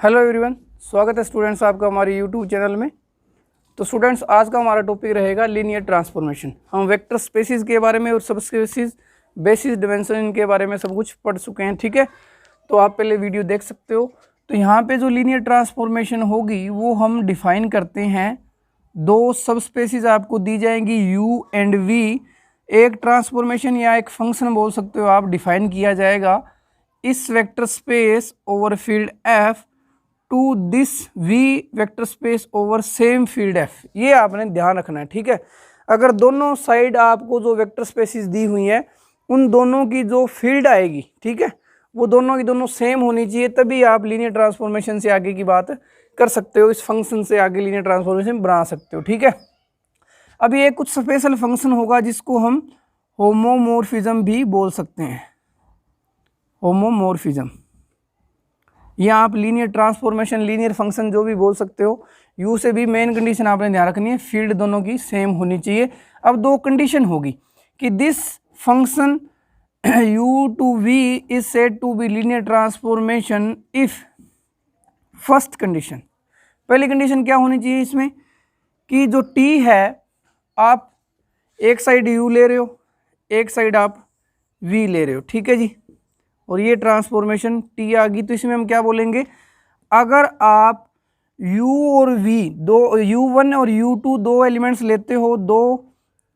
Hello everyone, स्वागत है students आपका हमारे यूट्यूब चैनल में। तो स्टूडेंट्स, आज का हमारा टॉपिक रहेगा लीनियर ट्रांसफॉर्मेशन। हम वेक्टर स्पेसिस के बारे में और सब स्पेसिस, बेसिस, डिमेंशन के बारे में सब कुछ पढ़ चुके हैं। ठीक है, तो आप पहले वीडियो देख सकते हो। तो यहाँ पे जो लीनियर ट्रांसफॉर्मेशन होगी वो हम डिफाइन करते हैं। दो सब स्पेसिस आपको दी जाएंगी यू एंड वी। एक ट्रांसफॉर्मेशन या एक फंक्शन बोल सकते हो आप, डिफाइन किया जाएगा इस vector space over field F to this V vector space over same field F. ये आपने ध्यान रखना है। ठीक है, अगर दोनों साइड आपको जो वेक्टर स्पेसिस दी हुई है उन दोनों की जो फील्ड आएगी, ठीक है, वो दोनों की दोनों सेम होनी चाहिए, तभी आप लीनियर ट्रांसफॉर्मेशन से आगे की बात कर सकते हो। इस फंक्शन से आगे लीनियर ट्रांसफॉर्मेशन बना सकते हो। ठीक है, अब ये कुछ स्पेशल फंक्शन होगा जिसको हम होमोमॉर्फिज्म भी बोल सकते हैं। होमोमॉर्फिज्म या आप लीनियर ट्रांसफॉर्मेशन, लीनियर फंक्शन जो भी बोल सकते हो। यू से भी मेन कंडीशन आपने ध्यान रखनी है, फील्ड दोनों की सेम होनी चाहिए। अब दो कंडीशन होगी कि this function u to v is said to be linear transformation if. First condition, पहली कंडीशन क्या होनी चाहिए इसमें कि जो t है, आप एक साइड u ले रहे हो, एक साइड आप v ले रहे हो। ठीक है जी, और ये ट्रांसफॉर्मेशन t आ गई। तो इसमें हम क्या बोलेंगे, अगर आप u और v दो, u1 और u2 दो एलिमेंट्स लेते हो, दो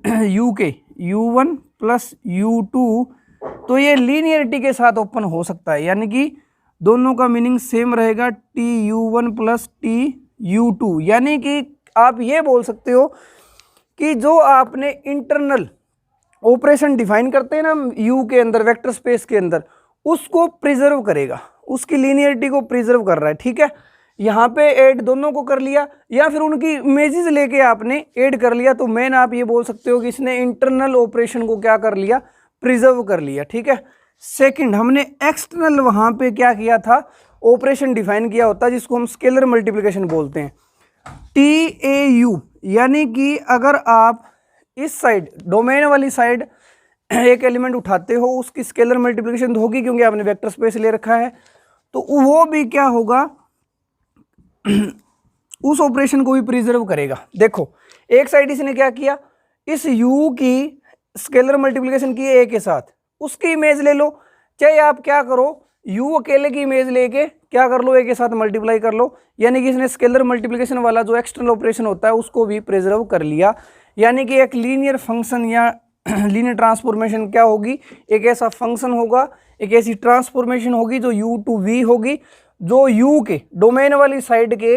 u के u1 प्लस u2, तो ये लीनियरिटी के साथ ओपन हो सकता है, यानी कि दोनों का मीनिंग सेम रहेगा tu1 प्लस tu2। यानी कि आप ये बोल सकते हो कि जो आपने इंटरनल ऑपरेशन डिफाइन करते हैं ना u के अंदर, वेक्टर स्पेस के अंदर, उसको प्रिजर्व करेगा, उसकी लीनियरिटी को प्रिजर्व कर रहा है। ठीक है, यहाँ पे ऐड दोनों को कर लिया या फिर उनकी इमेजेस लेके आपने ऐड कर लिया, तो मेन आप ये बोल सकते हो कि इसने इंटरनल ऑपरेशन को क्या कर लिया, प्रिजर्व कर लिया। ठीक है, सेकंड, हमने एक्सटर्नल वहाँ पे क्या किया था, ऑपरेशन डिफाइन किया होता है जिसको हम स्केलर मल्टीप्लिकेशन बोलते हैं, TAU। यानी कि अगर आप इस साइड, डोमेन वाली साइड एक एलिमेंट उठाते हो, उसकी स्केलर मल्टीप्लिकेशन होगी क्योंकि आपने वेक्टर स्पेस ले रखा है, तो वो भी क्या होगा, उस ऑपरेशन को भी प्रिजर्व करेगा। देखो, एक साइड इसने क्या किया, इस u की स्केलर मल्टीप्लिकेशन की a के साथ, उसकी इमेज ले लो, चाहे आप क्या करो, u अकेले की इमेज लेके क्या कर लो, a के साथ मल्टीप्लाई कर लो। यानी कि इसने स्केलर मल्टीप्लिकेशन वाला जो एक्सटर्नल ऑपरेशन होता है उसको भी प्रिजर्व कर लिया। यानी कि एक लीनियर फंक्शन या लीनियर ट्रांसफॉर्मेशन क्या होगी, एक ऐसा फंक्शन होगा, एक ऐसी ट्रांसफॉर्मेशन होगी जो u टू v होगी, जो u के डोमेन वाली साइड के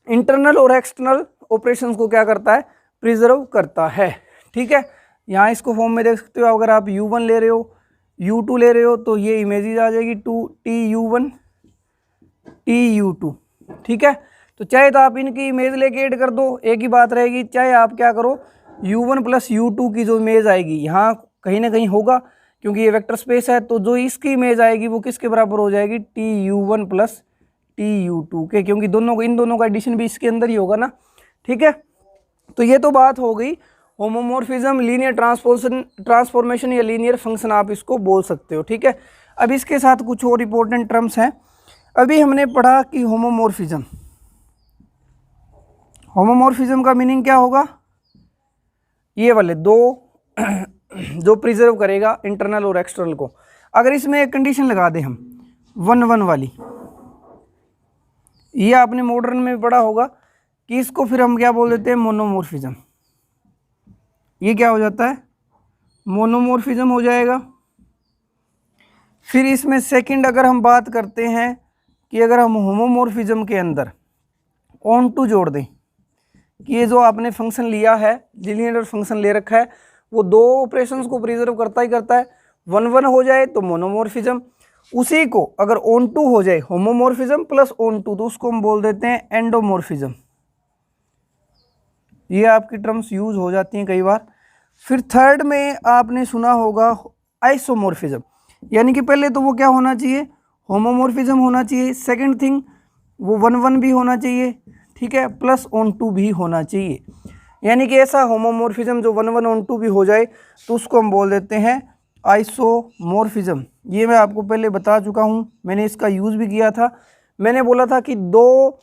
इंटरनल और एक्सटर्नल ऑपरेशंस को क्या करता है, प्रिजर्व करता है। ठीक है, यहाँ इसको फॉर्म में देख सकते हो, अगर आप u1 ले रहे हो, u2 ले रहे हो, तो ये इमेजेस आ जाएगी tu1 tu2। ठीक है, तो चाहे तो आप इनकी इमेज लेके ऐड कर दो, एक ही बात रहेगी, चाहे आप क्या करो, u1 प्लस u2 की जो इमेज आएगी यहाँ कहीं ना कहीं होगा, क्योंकि ये वेक्टर स्पेस है, तो जो इसकी इमेज आएगी वो किसके बराबर हो जाएगी, tu1 प्लस tu2 के, क्योंकि दोनों को, इन दोनों का एडिशन भी इसके अंदर ही होगा ना। ठीक है, तो ये तो बात हो गई होमोमॉर्फिज्म, लीनियर ट्रांसफॉर्मेशन या लीनियर फंक्शन आप इसको बोल सकते हो। ठीक है, अब इसके साथ कुछ और इंपॉर्टेंट टर्म्स हैं। अभी हमने पढ़ा कि होमोमॉर्फिज्म, होमोमॉर्फिज्म का मीनिंग क्या होगा, ये वाले दो जो प्रिजर्व करेगा इंटरनल और एक्सटर्नल को। अगर इसमें एक कंडीशन लगा दें हम 1-1 वाली, ये आपने मॉडर्न में पढ़ा होगा कि इसको फिर हम क्या बोल देते हैं, मोनोमॉर्फिज्म। ये क्या हो जाता है, मोनोमॉर्फिज्म हो जाएगा। फिर इसमें सेकंड अगर हम बात करते हैं कि अगर हम होमोमॉर्फिज्म के अंदर ऑन टू जोड़ दें, कि ये जो आपने फंक्शन लिया है, लीनियर फंक्शन ले रखा है, वो दो ऑपरेशंस को प्रिजर्व करता ही करता है। 1-1 हो जाए तो मोनोमॉर्फिज्म, उसी को अगर ऑन टू हो जाए, होमोमॉर्फिज्म प्लस ऑन टू, तो उसको हम बोल देते हैं एंडोमॉर्फिज्म। ये आपकी टर्म्स यूज हो जाती हैं कई बार। फिर थर्ड में आपने सुना होगा आइसोमॉर्फिज्म, यानी कि पहले तो वो क्या होना चाहिए, होमोमॉर्फिज्म होना चाहिए, सेकंड थिंग वो 1-1 भी होना चाहिए, ठीक है, प्लस ऑन टू भी होना चाहिए। यानी कि ऐसा होमोमॉर्फिज्म जो 1-1 ऑन टू भी हो जाए तो उसको हम बोल देते हैं आइसोमॉर्फिज्म। ये मैं आपको पहले बता चुका हूँ, मैंने इसका यूज़ भी किया था मैंने बोला था कि दो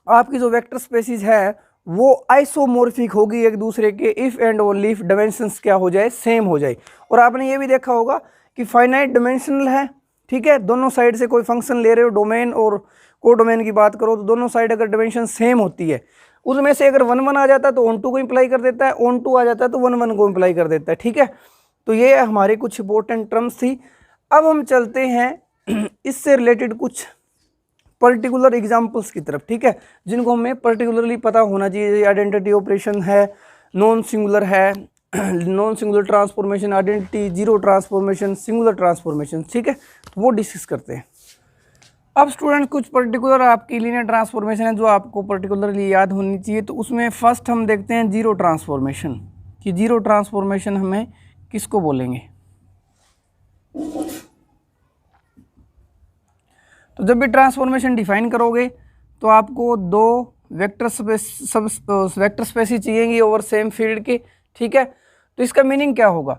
आपकी जो वेक्टर स्पेसिस है वो आइसोमॉर्फिक होगी एक दूसरे के if and only if dimensions क्या हो जाए, सेम हो जाए। और आपने ये भी देखा होगा कि फाइनाइट डायमेंशनल है, ठीक है, दोनों साइड से कोई फंक्शन ले रहे हो, डोमेन और को डोमेन की बात करो तो दोनों साइड अगर डायमेंशन सेम होती है, उसमें से अगर 1 1 आ जाता है तो ऑन टू को इम्प्लाई कर देता है, ऑन टू आ जाता है तो 1 1 को इम्प्लाई कर देता है, ठीक है। तो ये हमारी कुछ इंपॉर्टेंट टर्म्स थी। अब हम चलते हैं इससे रिलेटेड कुछ पर्टिकुलर एग्जाम्पल्स की तरफ, ठीक है, जिनको हमें पर्टिकुलरली पता होना चाहिए। आइडेंटिटी ऑपरेशन है, नॉन सिंगुलर है, non singular transformation, identity, zero transformation, singular transformation, ठीक है, वो डिस्कस करते हैं। अब स्टूडेंट कुछ पर्टिकुलर आपकी लीनियर ट्रांसफॉर्मेशन है जो आपको पर्टिकुलरली याद होनी चाहिए। तो उसमें फर्स्ट हम देखते हैं जीरो ट्रांसफॉर्मेशन, कि जीरो ट्रांसफॉर्मेशन हमें किसको बोलेंगे। तो जब भी ट्रांसफॉर्मेशन डिफाइन करोगे तो आपको दो वेक्टर स्पेस चाहिएंगी ओवर सेम फील्ड के, ठीक है। तो इसका मीनिंग क्या होगा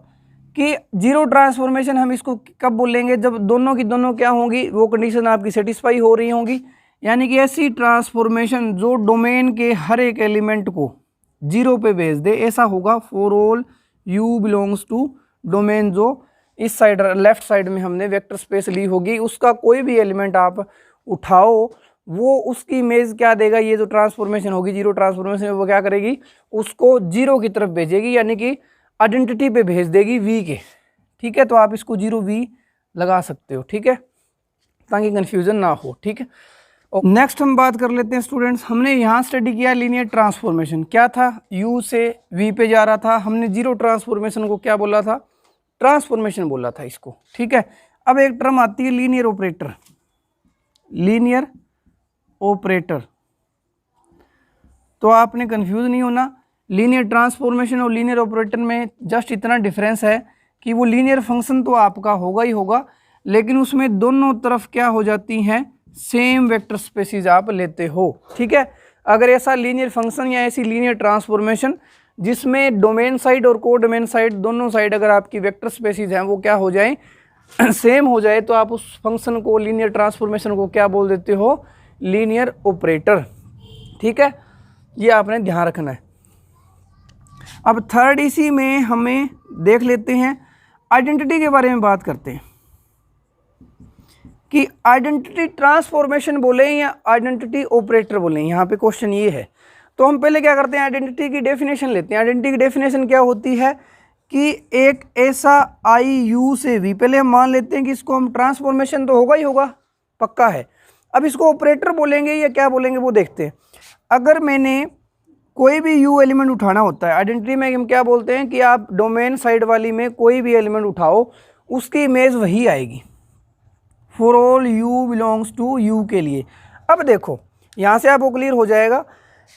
कि जीरो ट्रांसफॉर्मेशन हम इसको कब बोलेंगे, जब दोनों की दोनों क्या होंगी, वो कंडीशन आपकी सेटिस्फाई हो रही होंगी, यानी कि ऐसी ट्रांसफॉर्मेशन जो डोमेन के हर एक एलिमेंट को जीरो पे भेज दे, ऐसा होगा for all u belongs to domain. जो इस साइड लेफ्ट साइड में हमने वेक्टर स्पेस ली होगी, उसका कोई भी एलिमेंट आप उठाओ वो उसकी इमेज क्या देगा, ये जो ट्रांसफॉर्मेशन होगी जीरो ट्रांसफॉर्मेशन, वो क्या करेगी, उसको जीरो की तरफ भेजेगी, यानी कि आइडेंटिटी पे भेज देगी वी के, ठीक है। तो आप इसको जीरो वी लगा सकते हो, ठीक है, ताकि कंफ्यूजन ना हो, ठीक है। और नेक्स्ट हम बात कर लेते हैं स्टूडेंट्स, हमने यहाँ स्टडी किया लीनियर ट्रांसफॉर्मेशन, क्या था, यू से वी पे जा रहा था, हमने जीरो ट्रांसफॉर्मेशन को क्या बोला था, ट्रांसफॉर्मेशन बोला था इसको, ठीक है। अब एक टर्म आती है लीनियर ऑपरेटर, लीनियर ऑपरेटर। तो आपने कंफ्यूज नहीं होना, लीनियर ट्रांसफॉर्मेशन और लीनियर ऑपरेटर में जस्ट इतना डिफरेंस है कि वो लीनियर फंक्शन तो आपका होगा ही होगा, लेकिन उसमें दोनों तरफ क्या हो जाती हैं, सेम वेक्टर स्पेसिस आप लेते हो, ठीक है। अगर ऐसा लीनियर फंक्शन या ऐसी लीनियर ट्रांसफॉर्मेशन जिसमें डोमेन साइड और को डोमेन साइड दोनों साइड अगर आपकी वेक्टर स्पेसिस हैं वो क्या हो जाए, सेम हो जाए, तो आप उस फंक्शन को, लीनियर ट्रांसफॉर्मेशन को क्या बोल देते हो, लीनियर ऑपरेटर, ठीक है। ये आपने ध्यान रखना है। अब थर्ड इसी में हमें देख लेते हैं, आइडेंटिटी के बारे में बात करते हैं कि आइडेंटिटी ट्रांसफॉर्मेशन बोले या आइडेंटिटी ऑपरेटर बोले, यहाँ पे क्वेश्चन ये है। तो हम पहले क्या करते हैं, आइडेंटिटी की डेफिनेशन लेते हैं। आइडेंटिटी की डेफिनेशन क्या होती है कि एक ऐसा आई यू से वी, पहले हम मान लेते हैं कि इसको हम ट्रांसफॉर्मेशन तो होगा ही होगा, पक्का है। अब इसको ऑपरेटर बोलेंगे या क्या बोलेंगे वो देखते हैं। अगर मैंने कोई भी यू एलिमेंट उठाना होता है, आइडेंटिटी में हम क्या बोलते हैं कि आप डोमेन साइड वाली में कोई भी एलिमेंट उठाओ उसकी इमेज वही आएगी for all u belongs to u के लिए। अब देखो यहाँ से आपको क्लियर हो जाएगा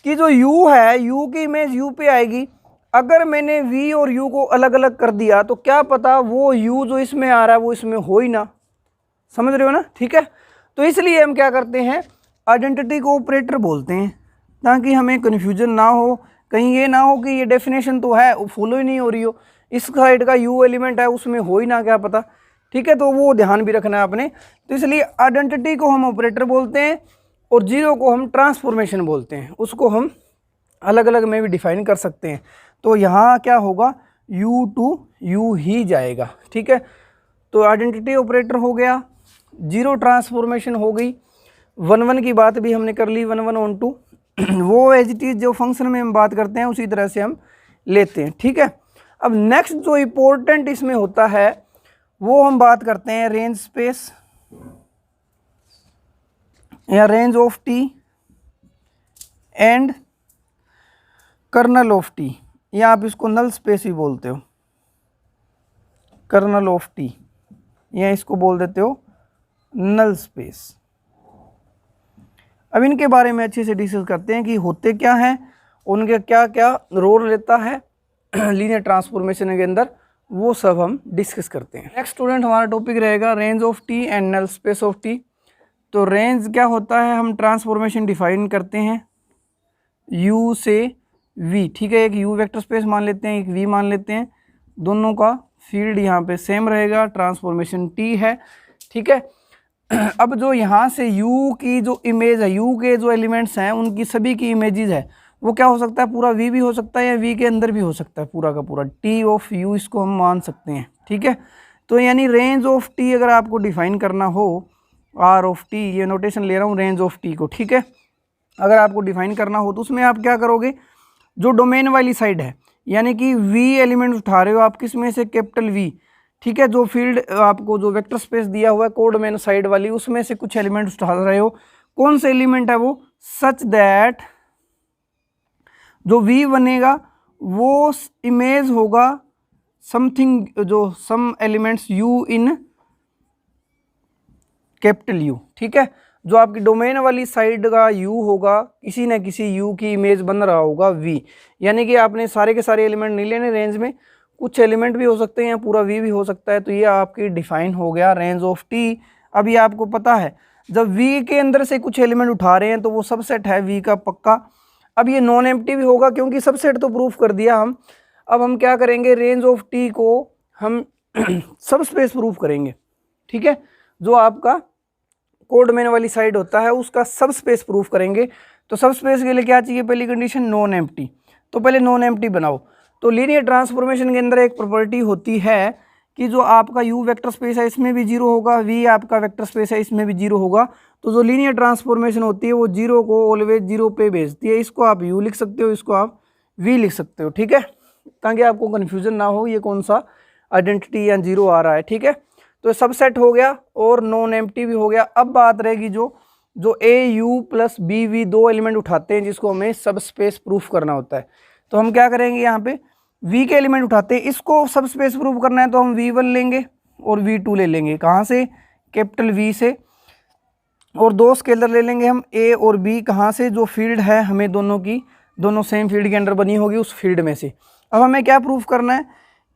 कि जो u है, u की इमेज u पे आएगी। अगर मैंने v और u को अलग अलग कर दिया तो क्या पता वो u जो इसमें आ रहा है वो इसमें हो ही ना, समझ रहे हो ना, ठीक है। तो इसलिए हम क्या करते हैं, आइडेंटिटी को ऑपरेटर बोलते हैं, ताकि हमें कन्फ्यूजन ना हो, कहीं ये ना हो कि ये डेफिनेशन तो है फॉलो ही नहीं हो रही हो, इस साइड का u एलिमेंट है उसमें हो ही ना, क्या पता, ठीक है। तो वो ध्यान भी रखना है आपने। तो इसलिए आइडेंटिटी को हम ऑपरेटर बोलते हैं और जीरो को हम ट्रांसफॉर्मेशन बोलते हैं, उसको हम अलग अलग में भी डिफाइन कर सकते हैं। तो यहाँ क्या होगा, u टू u ही जाएगा, ठीक है। तो आइडेंटिटी ऑपरेटर हो गया, जीरो ट्रांसफॉर्मेशन हो गई, 1 1 की बात भी हमने कर ली, 1 1 ऑन टू वो एज इट इज जो फंक्शन में हम बात करते हैं उसी तरह से हम लेते हैं, ठीक है। अब नेक्स्ट जो इम्पोर्टेंट इसमें होता है वो हम बात करते हैं रेंज स्पेस या range of T and kernel of T, या आप इसको नल स्पेस भी बोलते हो, कर्नल ऑफ टी, या इसको बोल देते हो नल स्पेस। अब इनके बारे में अच्छे से डिस्कस करते हैं कि होते क्या हैं, उनके क्या क्या रोल रहता है लीनियर ट्रांसफॉर्मेशन के अंदर, वो सब हम डिस्कस करते हैं। नेक्स्ट स्टूडेंट हमारा टॉपिक रहेगा range of T and null space of T. तो रेंज क्या होता है, हम ट्रांसफॉर्मेशन डिफाइन करते हैं u से v, ठीक है। एक u वेक्टर स्पेस मान लेते हैं, एक v मान लेते हैं, दोनों का फील्ड यहाँ पे सेम रहेगा, ट्रांसफॉर्मेशन t है, ठीक है। अब जो यहाँ से u की जो इमेज है, u के जो एलिमेंट्स हैं उनकी सभी की इमेजेस है, वो क्या हो सकता है, पूरा v भी हो सकता है या v के अंदर भी हो सकता है पूरा का पूरा, t ऑफ u इसको हम मान सकते हैं। ठीक है, तो यानी रेंज ऑफ t अगर आपको डिफाइन करना हो, r ऑफ t, ये नोटेशन ले रहा हूँ रेंज ऑफ t को। ठीक है, अगर आपको डिफाइन करना हो तो उसमें आप क्या करोगे, जो डोमेन वाली साइड है यानी कि v एलिमेंट उठा रहे हो आप, किस में से, कैपिटल V। ठीक है, जो फील्ड आपको जो वेक्टर स्पेस दिया हुआ है कोडोमेन साइड वाली, उसमें से कुछ एलिमेंट उठा रहे हो। कौन से एलिमेंट है वो, सच दैट जो V बनेगा वो इमेज होगा समथिंग, जो some elements U in capital U। ठीक है, जो आपकी डोमेन वाली साइड का U होगा, किसी न किसी U की इमेज बन रहा होगा V। यानी कि आपने सारे के सारे एलिमेंट नहीं लेने रेंज में, कुछ एलिमेंट भी हो सकते हैं या पूरा V भी हो सकता है। तो ये आपकी डिफाइन हो गया रेंज ऑफ T। अब ये आपको पता है जब V के अंदर से कुछ एलिमेंट उठा रहे हैं तो वो सबसेट है V का पक्का। अब ये नॉन एम्प्टी भी होगा क्योंकि सबसेट तो प्रूफ कर दिया हम। अब हम क्या करेंगे, रेंज ऑफ T को हम सब स्पेस प्रूफ करेंगे। ठीक है, जो आपका कोडोमेन वाली साइड होता है उसका सब स्पेस प्रूफ करेंगे। तो सब स्पेस के लिए क्या चाहिए, पहली कंडीशन नॉन एम्प्टी। तो पहले नॉन एम्प्टी बनाओ। तो लीनियर ट्रांसफॉर्मेशन के अंदर एक प्रॉपर्टी होती है कि जो आपका U वेक्टर स्पेस है इसमें भी जीरो होगा, V आपका वेक्टर स्पेस है इसमें भी जीरो होगा। तो जो लीनियर ट्रांसफॉर्मेशन होती है वो जीरो को ऑलवेज जीरो पे भेजती है। इसको आप U लिख सकते हो, इसको आप V लिख सकते हो। ठीक है, ताकि आपको कन्फ्यूजन ना हो ये कौन सा आइडेंटिटी या जीरो आ रहा है। ठीक है, तो सबसेट हो गया और नॉन एम्प्टी भी हो गया। अब बात रहेगी जो AU प्लस BV दो एलिमेंट उठाते हैं जिसको हमें सब स्पेस प्रूफ करना होता है। तो हम क्या करेंगे, यहाँ पे V के एलिमेंट उठाते हैं, इसको सब स्पेस प्रूफ करना है तो हम V1 लेंगे और V2 ले लेंगे। कहाँ से, कैपिटल V से। और दो स्केलर ले लेंगे हम A और B, कहाँ से, जो फील्ड है हमें दोनों की, दोनों सेम फील्ड के अंडर बनी होगी उस फील्ड में से। अब हमें क्या प्रूफ करना है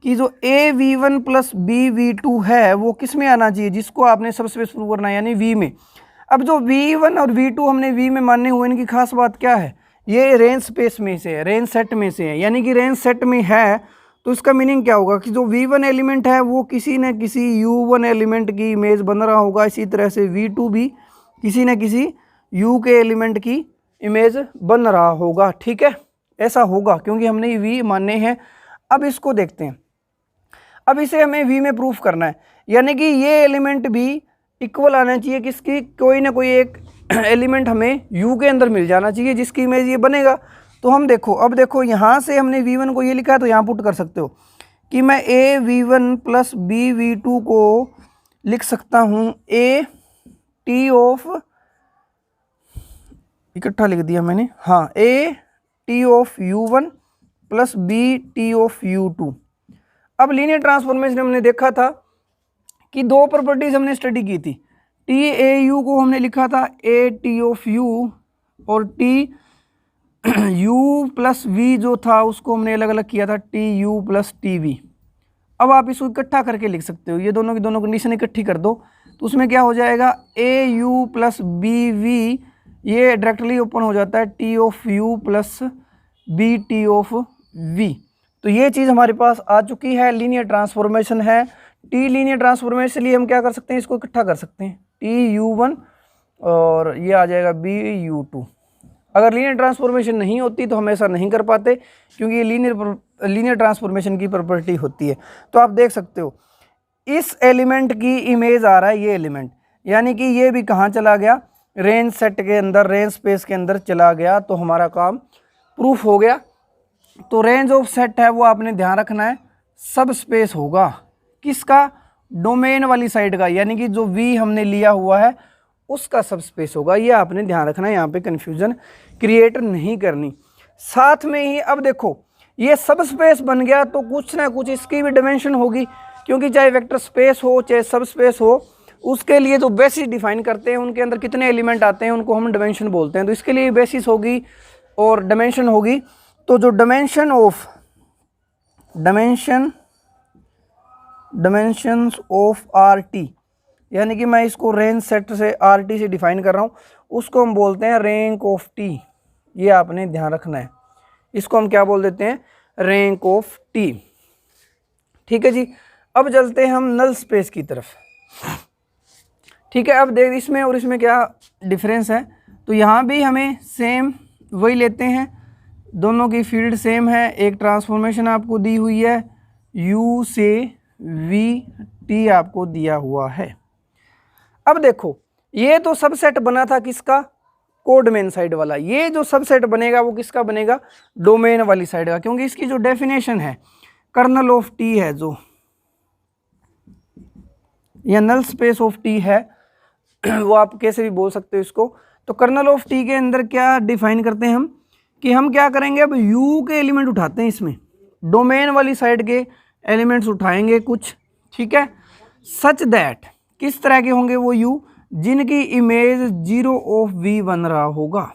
कि जो AV1 प्लस BV2 है वो किस में आना चाहिए, जिसको आपने सब स्पेस प्रूफ करना है यानी V में। अब जो V1 और V2 हमने V में मानने हुए, इनकी खास बात क्या है, ये रेंज स्पेस में से है, रेंज सेट में से है। यानी कि रेंज सेट में है तो इसका मीनिंग क्या होगा कि जो V1 एलिमेंट है वो किसी न किसी U1 एलिमेंट की इमेज बन रहा होगा। इसी तरह से V2 भी किसी न किसी U के एलिमेंट की इमेज बन रहा होगा। ठीक है, ऐसा होगा क्योंकि हमने V माने हैं। अब इसको देखते हैं, अब इसे हमें V में प्रूफ करना है। यानी कि ये एलिमेंट भी इक्वल आना चाहिए किसकी, कोई ना कोई एक एलिमेंट हमें U के अंदर मिल जाना चाहिए जिसकी इमेज ये बनेगा। तो हम देखो, अब देखो यहाँ से हमने V1 को ये लिखा है तो यहाँ पुट कर सकते हो कि मैं AV1 प्लस BV2 को लिख सकता हूँ AT ऑफ, इकट्ठा लिख दिया मैंने, हाँ, AT of U1 plus BT of U2। अब लीनियर ट्रांसफॉर्मेशन हमने देखा था कि दो प्रॉपर्टीज हमने स्टडी की थी। TAU को हमने लिखा था AT ऑफ U और TU प्लस V जो था उसको हमने अलग अलग किया था TU प्लस TV। अब आप इसको इकट्ठा करके लिख सकते हो, ये दोनों की दोनों कंडीशन इकट्ठी कर दो तो उसमें क्या हो जाएगा, AU प्लस BV, ये डायरेक्टली ओपन हो जाता है T of U plus BT of V। तो ये चीज़ हमारे पास आ चुकी है, लीनियर ट्रांसफॉर्मेशन है। T लीनियर ट्रांसफॉर्मेशन के लिए हम क्या कर सकते हैं, इसको इकट्ठा कर सकते हैं TU1 और ये आ जाएगा BU2। अगर लीनियर ट्रांसफॉर्मेशन नहीं होती तो हम ऐसा नहीं कर पाते क्योंकि ये लीनियर ट्रांसफॉर्मेशन की प्रॉपर्टी होती है। तो आप देख सकते हो इस एलिमेंट की इमेज आ रहा है ये एलिमेंट, यानी कि ये भी कहाँ चला गया, रेंज सेट के अंदर, रेंज स्पेस के अंदर चला गया। तो हमारा काम प्रूफ हो गया। तो रेंज ऑफ सेट है वो आपने ध्यान रखना है, सब स्पेस होगा किसका, डोमेन वाली साइड का, यानी कि जो V हमने लिया हुआ है उसका सब स्पेस होगा। ये आपने ध्यान रखना है, यहाँ पे कन्फ्यूजन क्रिएट नहीं करनी। साथ में ही अब देखो ये सब स्पेस बन गया तो कुछ ना कुछ इसकी भी डायमेंशन होगी, क्योंकि चाहे वेक्टर स्पेस हो चाहे सब स्पेस हो, उसके लिए जो बेसिस डिफाइन करते हैं उनके अंदर कितने एलिमेंट आते हैं उनको हम डायमेंशन बोलते हैं। तो इसके लिए बेसिस होगी और डायमेंशन होगी। तो जो डायमेंशंस ऑफ RT, यानी कि मैं इसको रेंज सेट से RT से डिफाइन कर रहा हूँ, उसको हम बोलते हैं रैंक ऑफ T। ये आपने ध्यान रखना है, इसको हम क्या बोल देते हैं, रैंक ऑफ T। ठीक है जी, अब चलते हैं हम नल स्पेस की तरफ। ठीक है। अब देख इसमें और इसमें क्या डिफरेंस है, तो यहाँ भी हमें सेम वही लेते हैं, दोनों की फील्ड सेम है। एक ट्रांसफॉर्मेशन आपको दी हुई है, u से v t आपको दिया हुआ है। अब देखो ये तो सबसेट बना था किसका, कोडमेन साइड वाला, ये जो सबसेट बनेगा वो किसका बनेगा, डोमेन वाली साइड का, क्योंकि इसकी जो डेफिनेशन है कर्नल ऑफ टी है, जो या नल स्पेस ऑफ टी है वो आप कैसे भी बोल सकते हो इसको। तो कर्नल ऑफ टी के अंदर क्या डिफाइन करते हैं हम, कि हम क्या करेंगे, अब u के एलिमेंट उठाते हैं, इसमें डोमेन वाली साइड के एलिमेंट्स उठाएंगे कुछ, ठीक है, सच दैट किस तरह के होंगे वो u, जिनकी इमेज 0 ऑफ v बन रहा होगा,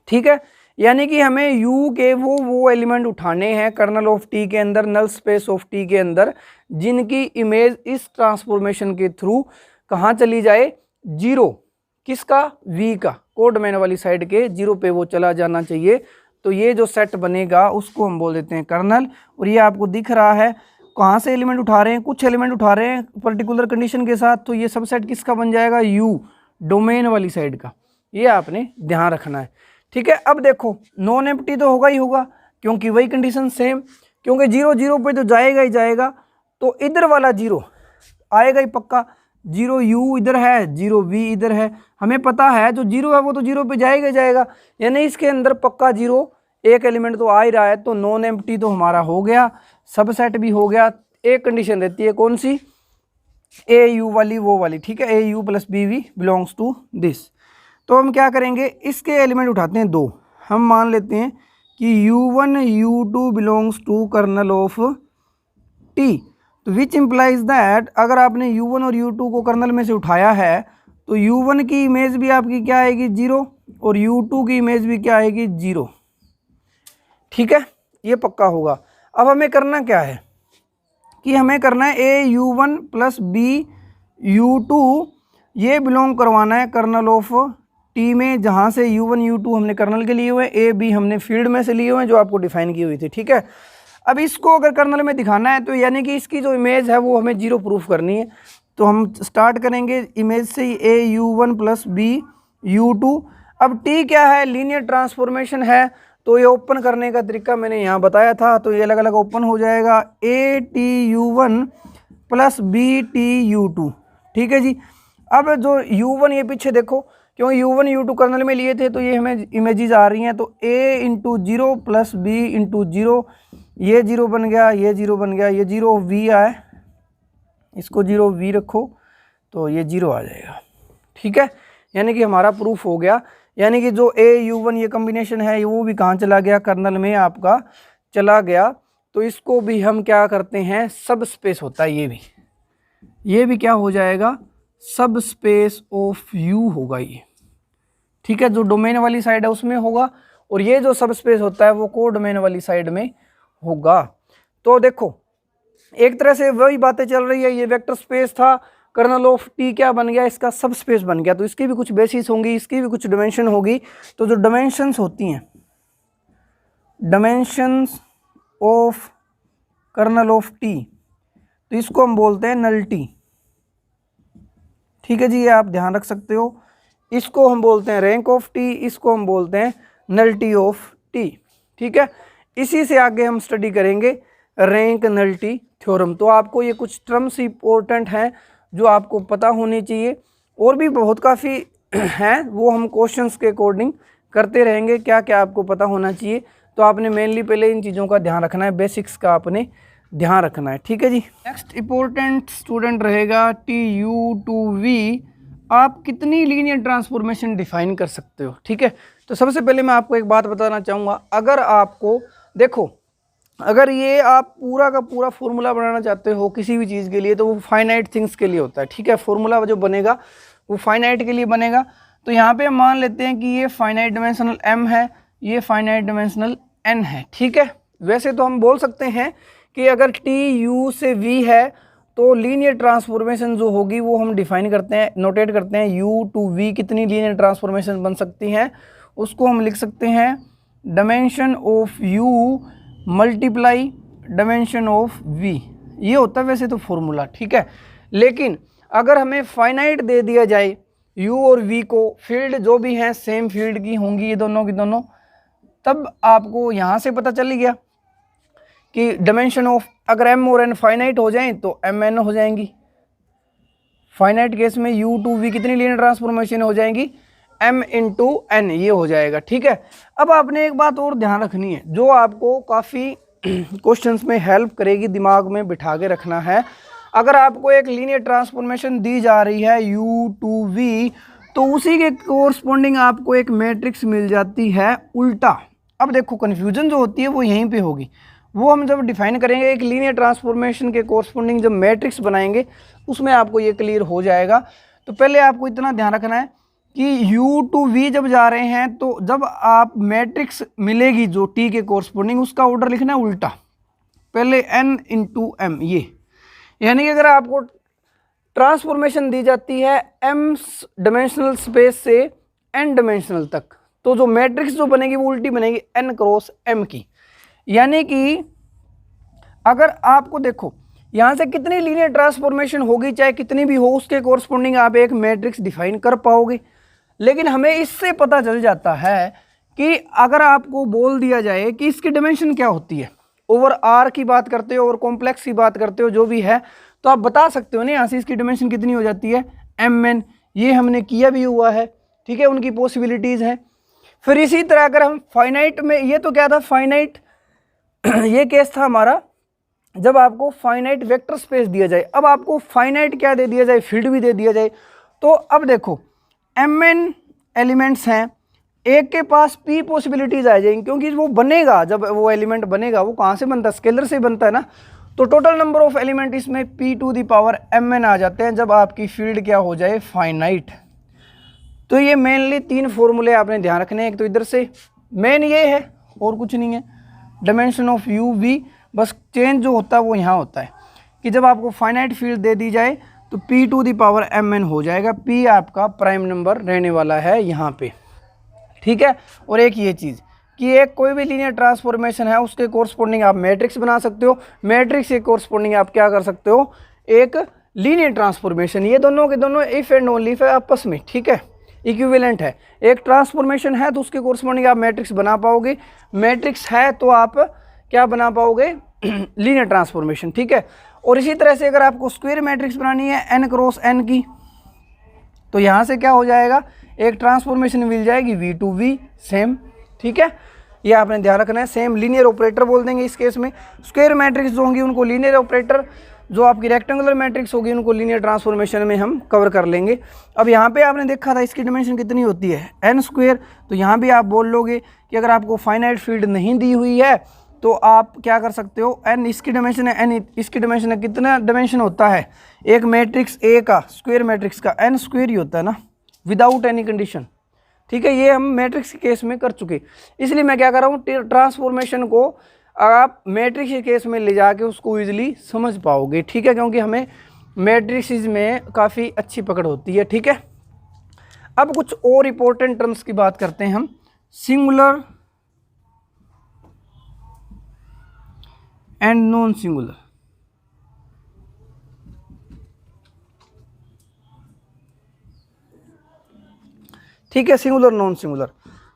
ठीक है। यानी कि हमें u के वो एलिमेंट उठाने हैं कर्नल ऑफ टी के अंदर, नल स्पेस ऑफ टी के अंदर, जिनकी इमेज इस ट्रांसफॉर्मेशन के थ्रू कहाँ चली जाए, 0 किसका, v का, कोडमेन वाली साइड के 0 पे वो चला जाना चाहिए। तो ये जो सेट बनेगा उसको हम बोल देते हैं कर्नल। और ये आपको दिख रहा है कहाँ से एलिमेंट उठा रहे हैं, कुछ एलिमेंट उठा रहे हैं पर्टिकुलर कंडीशन के साथ, तो ये सबसेट किसका बन जाएगा, u, डोमेन वाली साइड का। ये आपने ध्यान रखना है, ठीक है। अब देखो नॉन एम्प्टी तो होगा ही होगा, क्योंकि वही कंडीशन सेम, क्योंकि 0 0 पे तो जाएगा ही जाएगा, तो इधर वाला 0 आएगा ही पक्का, 0 u इधर है, 0 v इधर है, हमें पता है जो 0 है वो तो 0 पे जाएगा ही जाएगा, यानी इसके अंदर पक्का 0 एक एलिमेंट तो आ ही रहा है, तो नॉन एम्प्टी तो हमारा हो गया, सबसेट भी हो गया। एक कंडीशन रहती है कौन सी, ए यू वाली, वो वाली, ठीक है, A U plus B V belongs to this. तो हम क्या करेंगे, इसके एलिमेंट उठाते हैं 2, हम मान लेते हैं कि u1 u2 belongs to kernel of T, तो विच इम्प्लाइज दैट अगर आपने u1 और u2 को कर्नल में से उठाया है तो u1 की इमेज भी आपकी क्या आएगी, 0, और u2 की इमेज भी क्या आएगी, 0, ठीक है, ये पक्का होगा। अब हमें करना क्या है, कि हमें करना है ए u1 प्लस बी u2, ये बिलोंग करवाना है कर्नल ऑफ टी में, जहाँ से u1 u2 हमने कर्नल के लिए हुए, ए बी हमने फील्ड में से लिए हुए जो आपको डिफाइन की हुई थी, ठीक है। अब इसको अगर कर्नल में दिखाना है तो यानी कि इसकी जो इमेज है वो हमें 0 प्रूफ करनी है, तो हम स्टार्ट करेंगे इमेज से ए u1 प्लस बी u2। अब टी क्या है, लीनियर ट्रांसफॉर्मेशन है, तो ये ओपन करने का तरीका मैंने यहाँ बताया था, तो ये अलग अलग ओपन हो जाएगा, A T u1 plus B T u2, ठीक है जी। अब जो u1 ये पीछे देखो, क्योंकि u1 u2 कर्नल में लिए थे तो ये हमें इमेजेस आ रही हैं, तो a into 0 plus B into 0, ये 0 बन गया, ये 0 बन गया, ये 0 v आए, इसको 0 v रखो तो ये 0 आ जाएगा, ठीक है। यानी कि हमारा प्रूफ हो गया, यानी कि जो a u1 ये कॉम्बिनेशन है वो भी कहाँ चला गया, कर्नल में आपका चला गया। तो इसको भी हम क्या करते हैं, सब स्पेस होता है, ये भी क्या हो जाएगा, सब स्पेस ऑफ u होगा ये, ठीक है, जो डोमेन वाली साइड है उसमें होगा, और ये जो सब स्पेस होता है वो को डोमेन वाली साइड में होगा। तो देखो एक तरह से वही बातें चल रही है, ये वेक्टर स्पेस था, कर्नल ऑफ टी क्या बन गया, इसका सब स्पेस बन गया, तो इसकी भी कुछ बेसिस होंगी, इसकी भी कुछ डिमेंशन होगी। तो जो डिमेंशंस होती हैं, dimensions of kernel of T, तो इसको हम बोलते हैं नलिटी, ठीक है जी, ये आप ध्यान रख सकते हो। इसको हम बोलते हैं रैंक ऑफ टी, इसको हम बोलते हैं नलिटी ऑफ टी, ठीक है। इसी से आगे हम स्टडी करेंगे रैंक नलिटी थ्योरम। तो आपको ये कुछ टर्म्स इंपॉर्टेंट हैं जो आपको पता होनी चाहिए, और भी बहुत काफ़ी हैं, वो हम क्वेश्चंस के अकॉर्डिंग करते रहेंगे, क्या क्या आपको पता होना चाहिए। तो आपने मेनली पहले इन चीज़ों का ध्यान रखना है, बेसिक्स का आपने ध्यान रखना है, ठीक है जी। नेक्स्ट इंपॉर्टेंट स्टूडेंट रहेगा TU2V, आप कितनी लीनियर ट्रांसफॉर्मेशन डिफाइन कर सकते हो, ठीक है। तो सबसे पहले मैं आपको एक बात बताना चाहूँगा, अगर आपको देखो, अगर ये आप पूरा का पूरा फॉर्मूला बनाना चाहते हो किसी भी चीज़ के लिए, तो वो फाइनाइट थिंग्स के लिए होता है, ठीक है। फॉर्मूला जो बनेगा वो फाइनाइट के लिए बनेगा। तो यहाँ पे मान लेते हैं कि ये फाइनाइट डिमेंशनल m है, ये फाइनाइट डिमेंशनल n है, ठीक है। वैसे तो हम बोल सकते हैं कि अगर t u से v है तो लीनियर ट्रांसफॉर्मेशन जो होगी वो हम डिफाइन करते हैं, नोटेट करते हैं, u to v कितनी लीनियर ट्रांसफॉर्मेशन बन सकती हैं, उसको हम लिख सकते हैं dimension of u multiply dimension of v, ये होता है वैसे तो फॉर्मूला, ठीक है। लेकिन अगर हमें फाइनाइट दे दिया जाए u और v को, फील्ड जो भी हैं सेम फील्ड की होंगी ये दोनों की दोनों, तब आपको यहाँ से पता चल गया कि डायमेंशन ऑफ, अगर m और n फाइनाइट हो जाएं तो mn हो जाएंगी। फाइनाइट केस में u टू v कितनी लीनियर ट्रांसफॉर्मेशन हो जाएंगी, m इंटू n, ये हो जाएगा। ठीक है, अब आपने एक बात और ध्यान रखनी है जो आपको काफ़ी क्वेश्चंस में हेल्प करेगी, दिमाग में बिठा के रखना है। अगर आपको एक लीनियर ट्रांसफॉर्मेशन दी जा रही है u टू v, तो उसी के कोरस्पॉन्डिंग आपको एक मैट्रिक्स मिल जाती है उल्टा। अब देखो कन्फ्यूजन जो होती है वो यहीं पे होगी, वो हम जब डिफाइन करेंगे एक लीनियर ट्रांसफॉर्मेशन के कोरस्पॉन्डिंग जब मैट्रिक्स बनाएंगे उसमें आपको ये क्लियर हो जाएगा। तो पहले आपको इतना ध्यान रखना है कि u टू v जब जा रहे हैं तो जब आप मैट्रिक्स मिलेगी जो t के कोरस्पॉन्डिंग, उसका ऑर्डर लिखना है उल्टा, पहले n इंटू m, ये यानी कि अगर आपको ट्रांसफॉर्मेशन दी जाती है m डायमेंशनल स्पेस से n डायमेंशनल तक, तो जो मैट्रिक्स जो बनेगी वो उल्टी बनेगी n क्रॉस m की। यानी कि अगर आपको देखो यहाँ से कितनी लीनियर ट्रांसफॉर्मेशन होगी, चाहे कितनी भी हो, उसके कोरस्पॉन्डिंग आप एक मैट्रिक्स डिफाइन कर पाओगे। लेकिन हमें इससे पता चल जाता है कि अगर आपको बोल दिया जाए कि इसकी डायमेंशन क्या होती है, ओवर आर की बात करते हो, ओवर कॉम्प्लेक्स की बात करते हो, जो भी है, तो आप बता सकते हो ना यहाँ से इसकी डायमेंशन कितनी हो जाती है, mn। ये हमने किया भी हुआ है, ठीक है, उनकी पॉसिबिलिटीज़ हैं। फिर इसी तरह अगर हम फाइनाइट में, ये तो क्या था फाइनाइट, ये केस था हमारा जब आपको फाइनाइट वेक्टर स्पेस दिया जाए। अब आपको फाइनाइट क्या दे दिया जाए, फील्ड भी दे दिया जाए। तो अब देखो mn एलिमेंट्स हैं, एक के पास p पॉसिबिलिटीज आ जाएंगी, क्योंकि वो बनेगा, जब वो एलिमेंट बनेगा वो कहाँ से बनता है, स्केलर से बनता है ना। तो टोटल नंबर ऑफ एलिमेंट इसमें p to the power mn आ जाते हैं जब आपकी फील्ड क्या हो जाए, फाइनाइट। तो ये मेनली 3 फॉर्मूले आपने ध्यान रखने हैं। एक तो इधर से मेन ये है और कुछ नहीं है, डायमेंशन ऑफ u v, बस चेंज जो होता है वो यहाँ होता है कि जब आपको फाइनाइट फील्ड दे दी जाए तो p to the power mn हो जाएगा। p आपका प्राइम नंबर रहने वाला है यहाँ पे, ठीक है। और एक ये चीज़ कि एक कोई भी लीनियर ट्रांसफॉर्मेशन है उसके कोरस्पॉन्डिंग आप मैट्रिक्स बना सकते हो, मैट्रिक्स के कोरस्पॉन्डिंग आप क्या कर सकते हो, एक लीनियर ट्रांसफॉर्मेशन। ये दोनों के दोनों इफ एंड ओनली इफ है आपस में, ठीक है, इक्विवेलेंट है। एक ट्रांसफॉर्मेशन है तो उसके कोरस्पॉन्डिंग आप मैट्रिक्स बना पाओगे, मैट्रिक्स है तो आप क्या बना पाओगे, लीनियर ट्रांसफॉर्मेशन, ठीक है। और इसी तरह से अगर आपको स्क्वायर मैट्रिक्स बनानी है n क्रॉस n की, तो यहाँ से क्या हो जाएगा, एक ट्रांसफॉर्मेशन मिल जाएगी v टू v सेम, ठीक है। ये आपने ध्यान रखना है, सेम लीनियर ऑपरेटर बोल देंगे इस केस में। स्क्वायर मैट्रिक्स जो होंगी उनको लीनियर ऑपरेटर, जो आपकी रेक्टेंगुलर मैट्रिक्स होगी उनको लीनियर ट्रांसफॉर्मेशन में हम कवर कर लेंगे। अब यहाँ पे आपने देखा था इसकी डायमेंशन कितनी होती है, n स्क्वायर। तो यहाँ भी आप बोल लोगे कि अगर आपको फाइनाइट फील्ड नहीं दी हुई है तो आप क्या कर सकते हो, n इसकी डायमेंशन है, n इसकी डायमेंशन है, कितना डायमेंशन होता है एक मैट्रिक्स A का, स्क्वायर मैट्रिक्स का n स्क्वायर ही होता है ना, विदाउट एनी कंडीशन, ठीक है। ये हम मैट्रिक्स के केस में कर चुके, इसलिए मैं क्या कर रहा हूँ, ट्रांसफॉर्मेशन को आप मैट्रिक्स के केस में ले जाके उसको ईजिली समझ पाओगे, ठीक है, क्योंकि हमें मैट्रिक्स में काफ़ी अच्छी पकड़ होती है, ठीक है। अब कुछ और इम्पोर्टेंट टर्म्स की बात करते हैं हम, सिंगुलर एंड नॉन सिंगुलर। ठीक है, सिंगुलर नॉन सिंगुलर।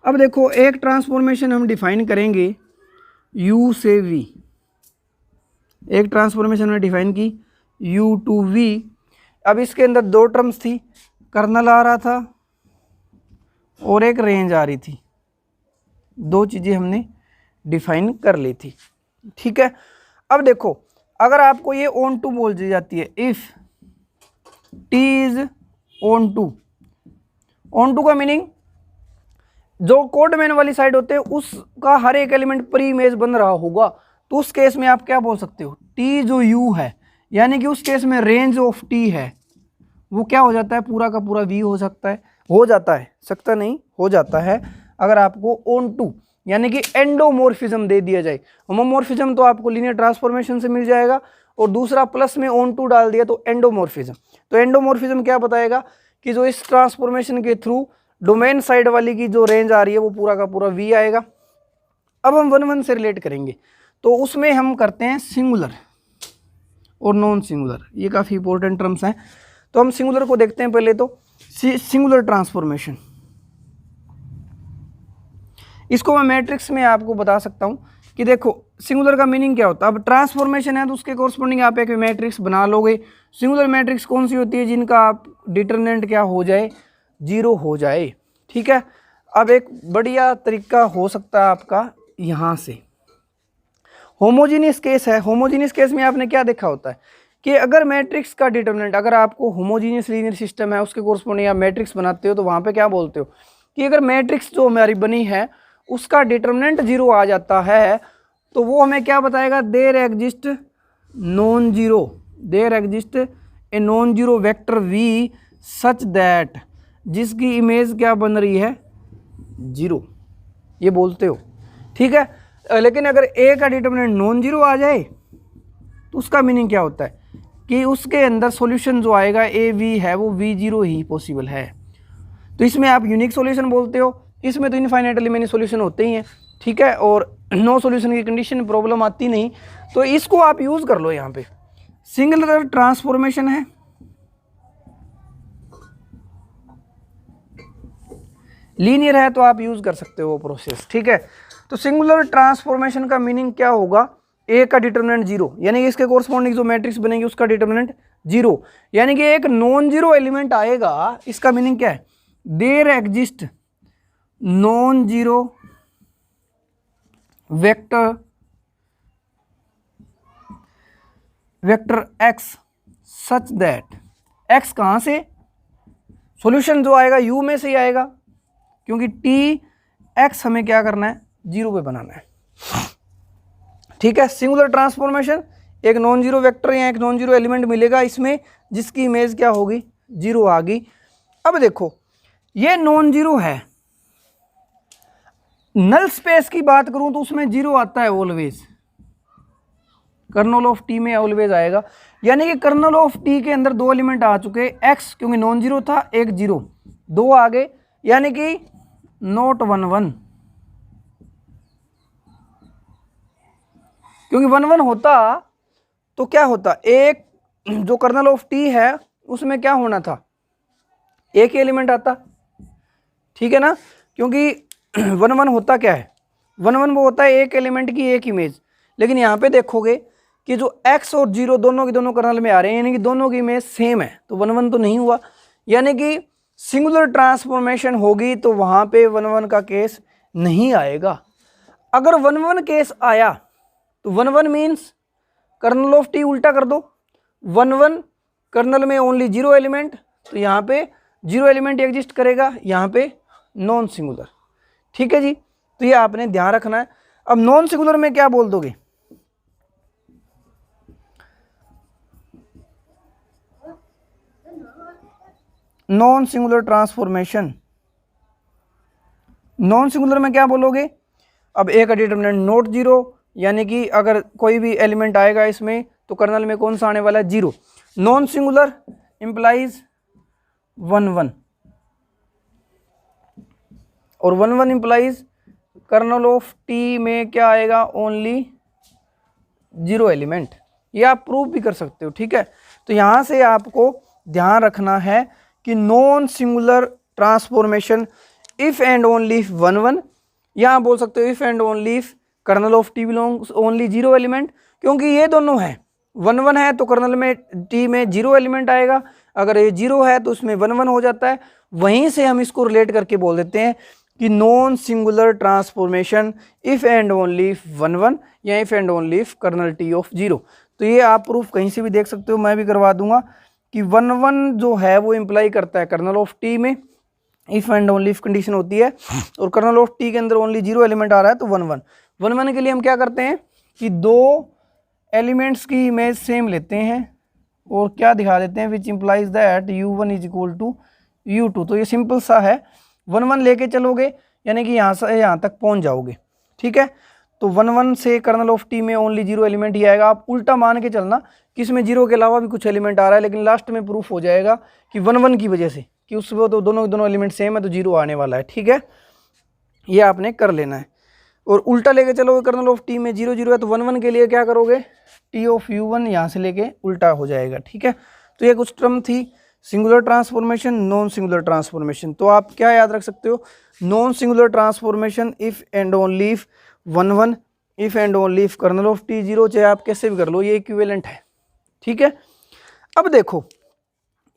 अब देखो एक ट्रांसफॉर्मेशन हम डिफाइन करेंगे u से v, एक ट्रांसफॉर्मेशन में डिफाइन की u टू v। अब इसके अंदर 2 टर्म्स थी, कर्नल आ रहा था और एक रेंज आ रही थी, 2 चीज़ें हमने डिफाइन कर ली थी, ठीक है। अब देखो अगर आपको ये ऑन टू बोल दी जाती है, if t is onto, onto का मीनिंग जो कोड मेन वाली साइड होते हैं उसका हर एक एलिमेंट प्री इमेज बन रहा होगा, तो उस केस में आप क्या बोल सकते हो, t जो u है, यानी कि उस केस में रेंज ऑफ t है वो क्या हो जाता है, पूरा का पूरा v हो सकता है, हो जाता है, सकता नहीं, हो जाता है। अगर आपको ऑन टू यानी कि एंडोमॉर्फिज्म दे दिया जाए, होमोमॉर्फिज्म तो आपको लीनियर ट्रांसफॉर्मेशन से मिल जाएगा, और दूसरा प्लस में ऑन टू डाल दिया तो एंडोमॉर्फिज्म। तो एंडोमॉर्फिज्म क्या बताएगा कि जो इस ट्रांसफॉर्मेशन के थ्रू डोमेन साइड वाली की जो रेंज आ रही है वो पूरा का पूरा v आएगा। अब हम 1-1 से रिलेट करेंगे, तो उसमें हम करते हैं सिंगुलर और नॉन सिंगुलर, ये काफ़ी इंपॉर्टेंट टर्म्स हैं। तो हम सिंगुलर को देखते हैं पहले। तो सिंगुलर ट्रांसफॉर्मेशन, इसको मैं मैट्रिक्स में आपको बता सकता हूं कि देखो सिंगुलर का मीनिंग क्या होता है। अब ट्रांसफॉर्मेशन है तो उसके कोरस्पॉन्डिंग आप एक मैट्रिक्स बना लोगे। सिंगुलर मैट्रिक्स कौन सी होती है? जिनका आप डिटरमिनेंट क्या हो जाए, 0 हो जाए, ठीक है। अब एक बढ़िया तरीका हो सकता है आपका यहाँ से, होमोजीनियस केस है। होमोजीनियस केस में आपने क्या देखा होता है कि अगर मैट्रिक्स का डिटरमिनेंट, अगर आपको होमोजीनियस लीनियर सिस्टम है उसके कोरस्पॉन्डिंग आप मैट्रिक्स बनाते हो तो वहाँ पे क्या बोलते हो कि अगर मैट्रिक्स जो हमारी बनी है उसका डिटरमिनेंट 0 आ जाता है तो वो हमें क्या बताएगा, there exist non zero, there exist a non zero vector v such that, जिसकी इमेज क्या बन रही है, 0, ये बोलते हो, ठीक है। लेकिन अगर ए का डिटरमिनेंट नॉन जीरो आ जाए तो उसका मीनिंग क्या होता है कि उसके अंदर सॉल्यूशन जो आएगा ए वी है वो V0 ही पॉसिबल है। तो इसमें आप यूनिक सॉल्यूशन बोलते हो, इसमें तो इनफाइनाइटली मैनी सॉल्यूशन होते ही हैं, ठीक है, और नो सॉल्यूशन की कंडीशन प्रॉब्लम आती नहीं, तो इसको आप यूज़ कर लो। यहाँ पे सिंगुलर ट्रांसफॉर्मेशन है, लीनियर है तो आप यूज़ कर सकते हो वो प्रोसेस, ठीक है। तो सिंगुलर ट्रांसफॉर्मेशन का मीनिंग क्या होगा, ए का डिटरमिनेंट 0, यानी कि इसके कोरस्पॉन्डिंग जो मैट्रिक्स बनेगी उसका डिटरमिनेंट 0, यानी कि एक नॉन जीरो एलिमेंट आएगा। इसका मीनिंग क्या है, there exist non zero vector x such that, x कहाँ से, सॉल्यूशन जो आएगा u में से ही आएगा, क्योंकि x हमें क्या करना है, 0 पे बनाना है, ठीक है। सिंगुलर ट्रांसफॉर्मेशन, एक नॉन जीरो वेक्टर या एक नॉन जीरो एलिमेंट मिलेगा इसमें जिसकी इमेज क्या होगी, 0 आ गई। अब देखो ये नॉन जीरो है, नल स्पेस की बात करूं तो उसमें 0 आता है ऑलवेज, कर्नल ऑफ टी में ऑलवेज आएगा, यानी कि कर्नल ऑफ टी के अंदर 2 एलिमेंट आ चुके, x क्योंकि नॉन जीरो था, एक 0, 2 आ गए, यानी कि नॉट 1 1, क्योंकि 1 1 होता तो क्या होता, एक जो कर्नल ऑफ टी है उसमें क्या होना था, एक ही एलिमेंट आता, ठीक है ना, क्योंकि 1 1 होता क्या है, 1 1 वो होता है एक एलिमेंट की एक इमेज। लेकिन यहाँ पे देखोगे कि जो x और 0 दोनों के दोनों कर्नल में आ रहे हैं, यानी कि दोनों की इमेज सेम है, तो 1 1 तो नहीं हुआ, यानी कि सिंगुलर ट्रांसफॉर्मेशन होगी तो वहाँ पे 1 1 का केस नहीं आएगा। अगर 1 1 केस आया तो 1 1 मीन्स कर्नल ऑफ टी उल्टा कर दो, 1 1 कर्नल में ओनली 0 एलिमेंट, तो यहाँ पे 0 एलिमेंट एग्जिस्ट करेगा, यहाँ पे नॉन सिंगुलर, ठीक है जी। तो ये आपने ध्यान रखना है। अब नॉन सिंगुलर में क्या बोल दोगे, non singular transformation, non singular में क्या बोलोगे, अब ए का डिटरमिनेंट नॉट 0, यानी कि अगर कोई भी एलिमेंट आएगा इसमें तो कर्नल में कौन सा आने वाला है, 0। नॉन सिंगुलर इंप्लाइज 1 1, और 1 1 इंप्लाइज कर्नल ऑफ टी में क्या आएगा, ओनली 0 एलिमेंट। ये आप प्रूव भी कर सकते हो, ठीक है। तो यहाँ से आपको ध्यान रखना है कि non singular transformation if and only 1 1, यहाँ बोल सकते हो if and only if kernel of T belongs only 0 element, क्योंकि ये दोनों हैं, 1 1 है तो कर्नल में टी में 0 एलिमेंट आएगा, अगर ये 0 है तो उसमें 1 1 हो जाता है। वहीं से हम इसको रिलेट करके बोल देते हैं कि non singular transformation if and only 1 1 या if and only if kernel T of 0। तो ये आप प्रूफ कहीं से भी देख सकते हो, मैं भी करवा दूंगा कि 1 1 जो है वो इंप्लाई करता है कर्नल ऑफ टी में, if and only if condition होती है, और कर्नल ऑफ टी के अंदर ओनली 0 एलिमेंट आ रहा है तो 1 1। 1 1 के लिए हम क्या करते हैं कि 2 एलिमेंट्स की इमेज सेम लेते हैं और क्या दिखा देते हैं, which implies that u1 is equal to u2। तो ये सिंपल सा है, 1 1 लेके चलोगे यानी कि यहाँ से यहाँ तक पहुँच जाओगे, ठीक है। तो 1 1 से कर्नल ऑफ टी में ओनली 0 एलिमेंट ही आएगा। आप उल्टा मान के चलना कि इसमें 0 के अलावा भी कुछ एलिमेंट आ रहा है, लेकिन लास्ट में प्रूफ हो जाएगा कि 1 1 की वजह से कि उसमें तो दोनों एलिमेंट सेम है तो 0 आने वाला है, ठीक है। ये आपने कर लेना है। और उल्टा लेके चलोगे, कर्नल ऑफ टी में 0 0 है तो 1 1 के लिए क्या करोगे, टी ऑफ u1 यहाँ से लेके उल्टा हो जाएगा, ठीक है। तो ये कुछ टर्म थी singular transformation, non singular transformation. तो आप क्या याद रख सकते हो, non singular transformation if and only if 1 1, if and only if kernel of T 0, चाहे आप कैसे भी कर लो, ये इक्विवेलेंट है। ठीक है, अब देखो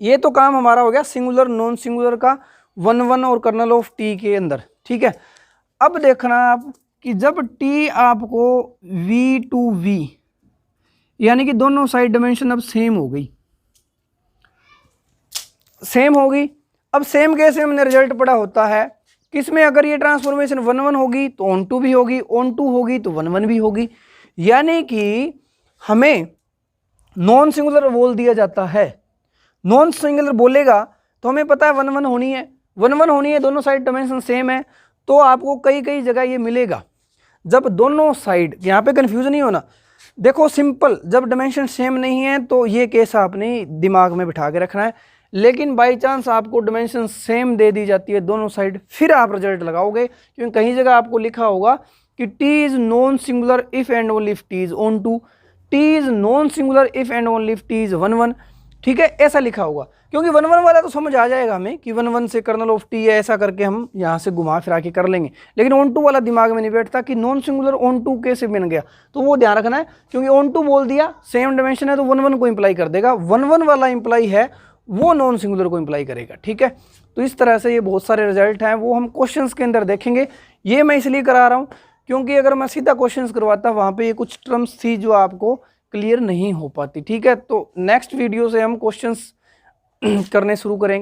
ये तो काम हमारा हो गया सिंगुलर नॉन सिंगुलर का 1 1 और कर्नल ऑफ टी के अंदर। ठीक है, अब देखना आप कि जब टी आपको v टू v, यानी कि दोनों साइड डायमेंशन अब सेम हो गई, सेम होगी। अब सेम केस में हमने रिजल्ट पढ़ा होता है किसमें, अगर ये ट्रांसफॉर्मेशन 1 1 होगी तो ऑन टू भी होगी, ऑन टू होगी तो 1 1 भी होगी। यानी कि हमें नॉन सिंगुलर बोल दिया जाता है, नॉन सिंगुलर बोलेगा तो हमें पता है 1 1 होनी है, 1 1 होनी है, दोनों साइड डायमेंशन सेम है, तो आपको कई कई जगह ये मिलेगा। जब दोनों साइड, यहाँ पे कंफ्यूजन नहीं होना, देखो सिंपल, जब डायमेंशन सेम नहीं है तो ये केस आपने दिमाग में बिठा के रखना है। लेकिन बाई चांस आपको डायमेंशन सेम दे दी जाती है दोनों साइड, फिर आप रिजल्ट लगाओगे, क्योंकि कहीं जगह आपको लिखा होगा कि T is non singular if and only if T is onto, T is non singular if and only if T is 1 1। ठीक है, ऐसा लिखा होगा, क्योंकि 1 1 वाला तो समझ आ जाएगा हमें कि 1 1 से कर्नल ऑफ टी है, ऐसा करके हम यहाँ से घुमा फिरा के कर लेंगे। लेकिन ऑन टू वाला दिमाग में नहीं बैठता कि नॉन सिंगुलर ऑन टू कैसे बन गया, तो वो ध्यान रखना है, क्योंकि ऑन टू बोल दिया सेम डायमेंशन है तो 1 1 को इंप्लाई कर देगा, 1 1 वाला इंप्लाई है वो नॉन सिंगुलर को इंप्लाई करेगा। ठीक है, तो इस तरह से ये बहुत सारे रिजल्ट हैं, वो हम क्वेश्चंस के अंदर देखेंगे। ये मैं इसलिए करा रहा हूँ क्योंकि अगर मैं सीधा क्वेश्चंस करवाता वहाँ पे ये कुछ टर्म्स थी जो आपको क्लियर नहीं हो पाती। ठीक है, तो नेक्स्ट वीडियो से हम क्वेश्चंस करने शुरू करेंगे।